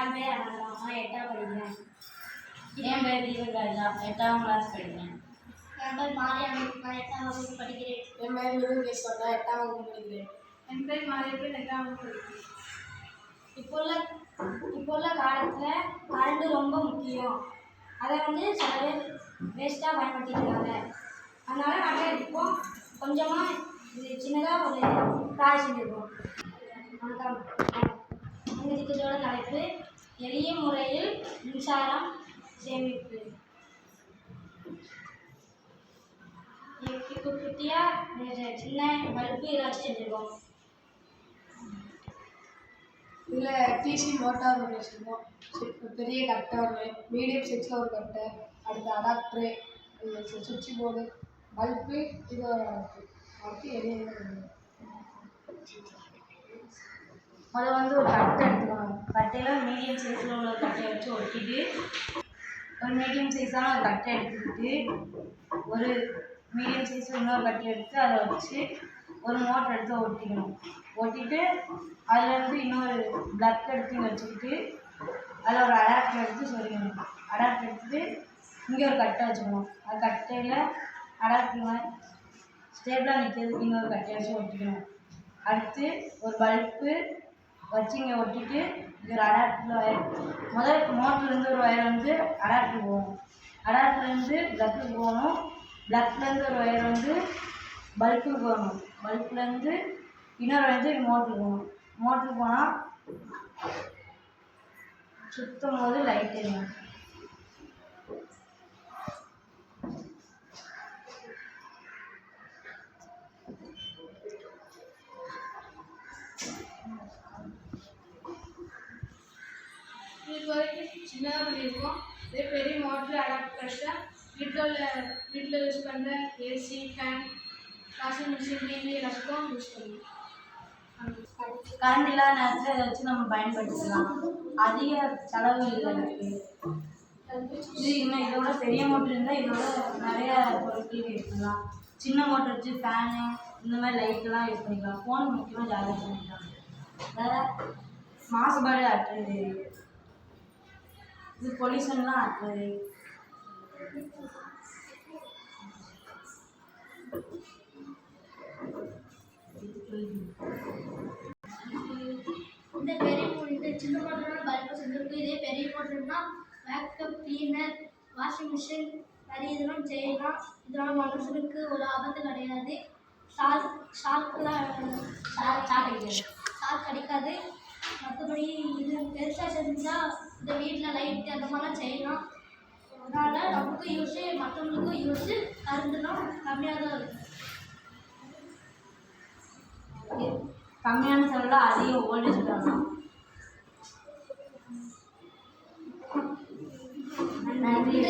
என் பேர் அனந்தராம். நான் 8ஆவது படிக்கிறேன். என் பேர் தீபராஜா, 8ஆம் கிளாஸ் படிக்கிறேன். என் பேர் மாரியாமி. நான் 8ஆம் வகுப்பு படிக்கிறேன். என் பேர் முருகேஸ்வர். நான் 8ஆம் வகுப்பு படிக்கிறேன். என் பேர் மாரியப்பன். 8ஆம் வகுப்பு படிக்கிறேன். இப்போ உள்ள காலத்தில் கரண்டு ரொம்ப முக்கியம். அதை சில பேர் வேஸ்ட்டாக பயன்படுத்திட்டு இருக்காங்க. அதனால் நாங்கள் இப்போ கொஞ்சமாக இது சின்னதாக ஒரு ட்ராய் செஞ்சுருக்கோம். வணக்கம். எங்கள் திட்டத்தோட தலைப்பு எளிய முறையில் மின்சாரம் சேமிப்பு. இப்போ குட்டியாக சின்ன பல்பு ஏதாச்சும் செஞ்சுருக்கோம். இதில் டிசி மோட்டார் ஒன்று வச்சுருக்கோம். பெரிய கட்டை ஒன்று, மீடியம் சைஸில் ஒரு கட்டை, அடுத்து அடாப்டரு, சுவிட்சு போர்டு, பல்பு, இது அடுத்து எளிய முதல்ல ஒரு கட்டை எடுத்துக்கணும். கட்டையில் மீடியம் சைஸில் உள்ள கட்டையை வச்சு ஒட்டிட்டு, ஒரு மீடியம் சைஸான ஒரு கட்டை எடுத்துக்கிட்டு, ஒரு மீடியம் சைஸில் இன்னொரு கட்டை எடுத்து அதை வச்சு ஒரு மோட்டர் எடுத்து ஒட்டிக்கணும். ஒட்டிட்டு அதில் இன்னொரு ப்ளக் எடுத்து வச்சுக்கிட்டு அதில் ஒரு அடாப்டர் எடுத்து சொருகணும். அடாப்டர் எடுத்துட்டு இங்கே ஒரு கட்டை வச்சுக்கணும். அது கட்டையில் அடாப்டர் ஸ்டேபிளாக நிற்கிறதுக்கு இன்னொரு கட்டையை வச்சு ஒட்டிக்கணும். அடுத்து ஒரு பல்பு வச்சு இங்கே ஒட்டிட்டு இங்கே ஒரு அடாப்டரில் ஒயர், முதல் மோட்டர்லேருந்து ஒரு ஒயர் அடாப்டர் போகணும். அடாப்டர்லேருந்து ப்ளக்குக்கு போகணும். ப்ளக்லேருந்து ஒரு ஒயர் பல்புக்கு போகணும். பல்ப்லேருந்து இன்னொரு மோட்டருக்கு போகணும். மோட்டருக்கு போனால் சுற்றும் போது லைட் எரியும். இது வரைக்கும் சின்னதாக பண்ணியிருக்கோம். இதே பெரிய மோட்டர் அடாப்டர் வீட்டில் யூஸ் பண்ணுற AC, fan, washing machine, TV எல்லாத்துக்கும் யூஸ் பண்ணுவோம். கரண்ட் இல்லாத நேரத்தில் இதை வச்சு நம்ம பயன்படுத்திக்கலாம். அதிக செலவு இல்லை எனக்கு. இது இன்னும் இதோட பெரிய மோட்டர் இருந்தால் இதோட நிறைய பொருட்கள் யூஸ் பண்ணலாம். சின்ன மோட்டர் வச்சு ஃபேனு இந்த மாதிரி லைட்டெல்லாம் யூஸ் பண்ணிக்கலாம். ஃபோன் முக்கியமாக சார்ஜ் பண்ணிக்கலாம். வேறு மாசுபாடு ஆற்றுறது, இது பொல்யூஷன்லாம் ஆற்றுறது. இந்த பெரிய மோட்டர் சின்ன மோட்டர்னா பல்பு செஞ்சுருக்கு. இதே பெரிய மோட்டர்னா மேக்கப் கிளீனர், வாஷிங் மிஷின் நிறைய இதெல்லாம் செய்யலாம். இதனால் மனுஷனுக்கு ஒரு ஆபத்து கிடையாது. ஷாக் அடிக்காது. மற்றபடி இது பெருசாக செஞ்சால் இந்த வீட்டில் லைட் அந்த மாதிரிலாம் செய்யலாம். அதனால் நமக்கும் யூஸு, மற்றவங்களுக்கும் யூஸு. கரண்டுலாம் கம்மியாக தான் இருக்கும். கம்மியான செலவில் அதிக வோல்டேஜ் தரலாம். நன்றி.